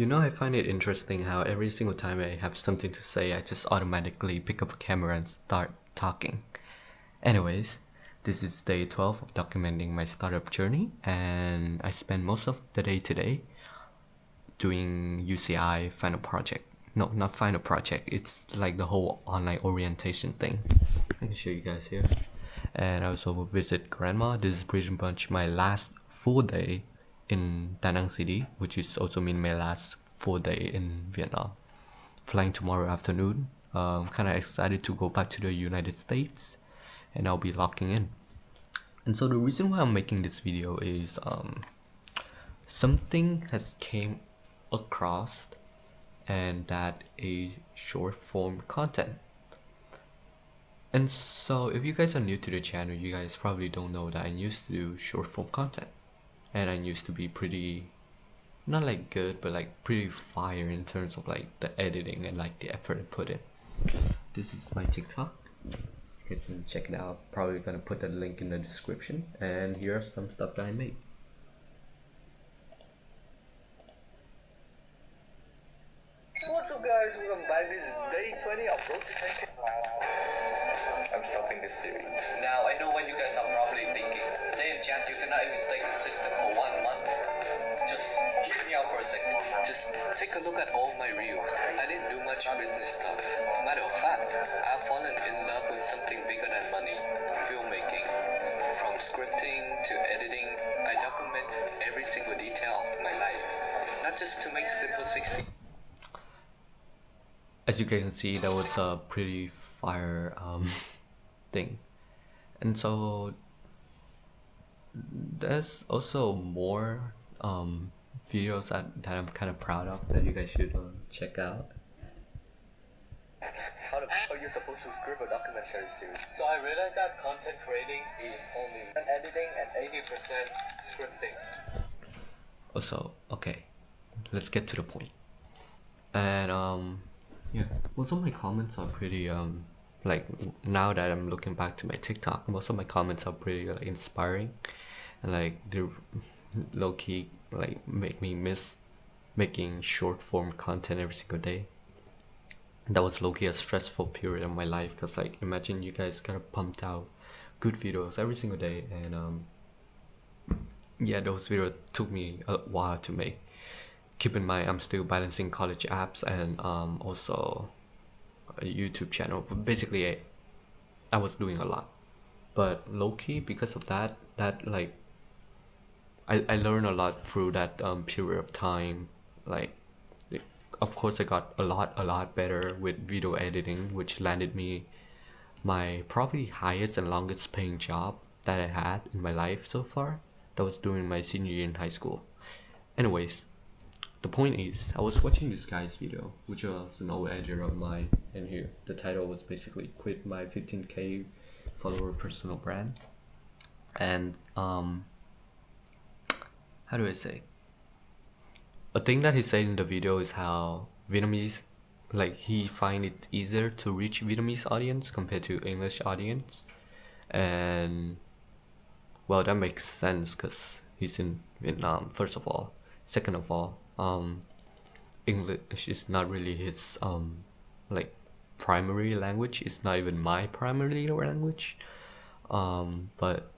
I find it interesting how every single time I have something to say, I just automatically pick up a camera and start talking. Anyways, this is day 12 of documenting my startup journey, and I spend most of the day today doing UCI final project. No, not final project, it's like the whole online orientation thing. I can show you guys here. And I also will visit grandma. This is pretty much my last full day in Da Nang City, which is also mean my last full day in Vietnam. Flying tomorrow afternoon. Kind of excited to go back to the United States, and I'll be locking in. And so the reason why I'm making this video is something has came across, and that is short form content. And so if you guys are new to the channel, you guys probably don't know that I used to do short form content, and I used to be pretty, not like good, but like pretty fire in terms of like the editing and like the effort I put in. This is my TikTok. You guys can check it out. Probably gonna put the link in the description. And here's some stuff that I made. What's up guys, welcome back. This is day 20 of Road to 10K. I'm stopping this series. Now I know what you guys are probably thinking. Damn Jan, you cannot even stay consistent for 1 month. Just hear me out for a second. Just take a look at all my reels. I didn't do much business stuff. Matter of fact, I've fallen in love with something bigger than money. Filmmaking. From scripting to editing, I document every single detail of my life. Not just to make simple 60. As you guys can see, that was a pretty fire thing. And so there's also more videos that I'm kind of proud of that you guys should check out. How are you supposed to script a documentary series? So I realized that content creating is only editing and 80% scripting. Also, okay, let's get to the point. And yeah, most of my comments are pretty like, now that I'm looking back to my TikTok, most of my comments are pretty like inspiring, and like they're low-key like make me miss making short form content every single day. That was low-key a stressful period of my life, because like imagine you guys gotta pumped out good videos every single day, and yeah, those videos took me a while to make. Keep in mind, I'm still balancing college apps and also a YouTube channel. But basically, I was doing a lot. But low-key, because of that like I learned a lot through that period of time. Like, of course, I got a lot better with video editing, which landed me my probably highest and longest paying job that I had in my life so far. That was during my senior year in high school. Anyways, the point is, I was watching this guy's video, which was an old editor of mine, and here the title was basically "Quit My 15K Follower Personal Brand." And how do I say? A thing that he said in the video is how Vietnamese, like, he find it easier to reach Vietnamese audience compared to English audience, and well, that makes sense because he's in Vietnam, first of all. Second of all, English is not really his like primary language. It's not even my primary language. But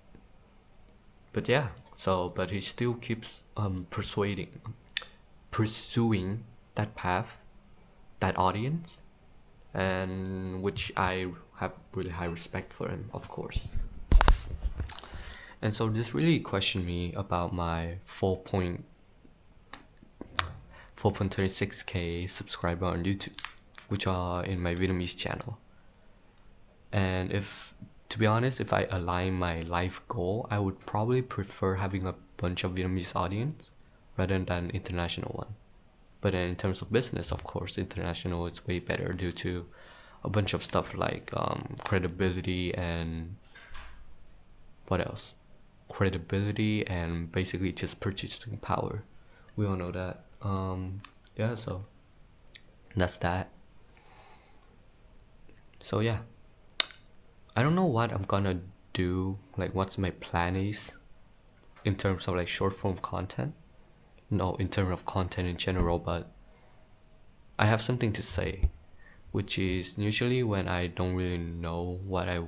yeah. So, but he still keeps pursuing that path, that audience, and which I have really high respect for him, of course. And so this really questioned me about my 4.36k subscriber on YouTube, which are in my Vietnamese channel. And if, to be honest, if I align my life goal, I would probably prefer having a bunch of Vietnamese audience rather than international one. But then in terms of business, of course, international is way better due to a bunch of stuff like credibility and what else? Credibility and basically just purchasing power. We all know that. Yeah, so that's that. So yeah, I don't know what I'm gonna do, like what's my plan is in terms of like short form content, no, in terms of content in general, but I have something to say, which is usually when I don't really know what I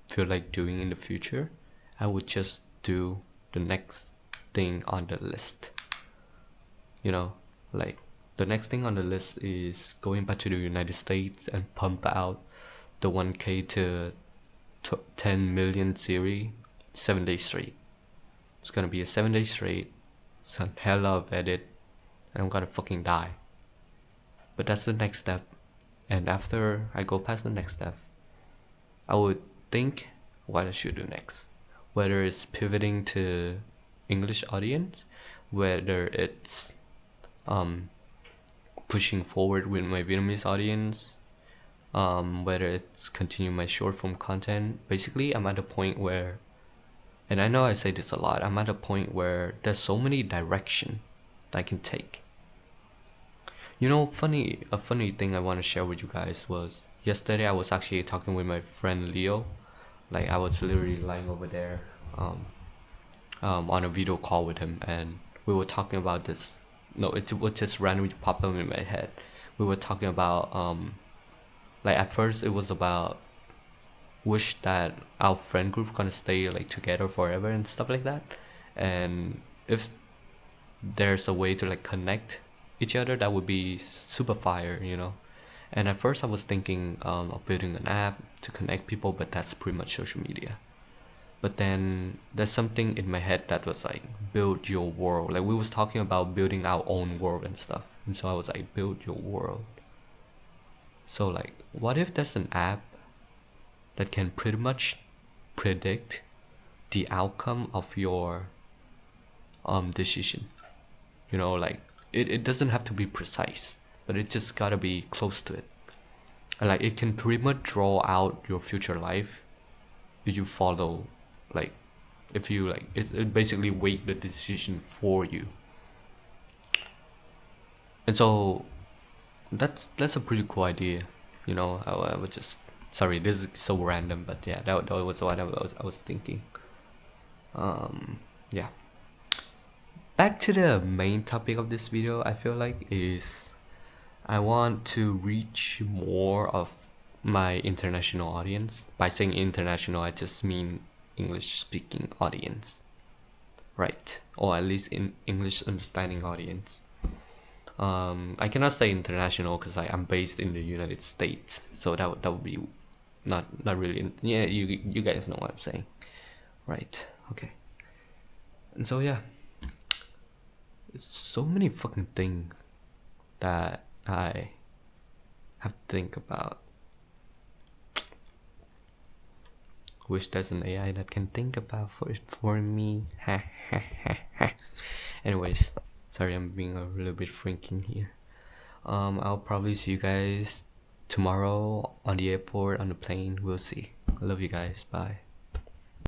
feel like doing in the future, I would just do the next thing on the list. You know, like the next thing on the list is going back to the United States and pump out the 1K to 10 million series 7 days straight. It's gonna be a 7 days straight. It's a hell of edit, and I'm gonna fucking die. But that's the next step. And after I go past the next step, I would think what I should do next. Whether it's pivoting to English audience, whether it's pushing forward with my Vietnamese audience, whether it's continue my short form content. Basically, I'm at a point where, and I know I say this a lot, I'm at a point where there's so many directions that I can take. You know, a funny thing I want to share with you guys was yesterday I was actually talking with my friend Leo. Like I was literally lying over there on a video call with him, and we were talking about this. No, it would just randomly pop up in my head. We were talking about like at first it was about wish that our friend group gonna stay like together forever and stuff like that, and if there's a way to like connect each other, that would be super fire, you know. And at first I was thinking of building an app to connect people, but that's pretty much social media. But then there's something in my head that was like, build your world. Like we was talking about building our own world and stuff, and so I was like, build your world. So like, what if there's an app that can pretty much predict the outcome of your decision? You know, like it doesn't have to be precise, but it just gotta be close to it. And like it can pretty much draw out your future life if you follow, like if you like it basically weight the decision for you. And so that's a pretty cool idea, you know. I was just, sorry, this is so random, but yeah, that was what I was thinking. Yeah, back to the main topic of this video. I feel like is I want to reach more of my international audience. By saying international, I just mean English speaking audience, right? Or at least in English understanding audience. I cannot say international because I'm based in the United States, so that would be not really. Yeah, you guys know what I'm saying, right? Okay. And so yeah, it's so many fucking things that I have to think about. Wish there's an AI that can think about for me. Anyways, sorry, I'm being a little bit freaking here. I'll probably see you guys tomorrow on the airport, on the plane. We'll see. I love you guys. Bye.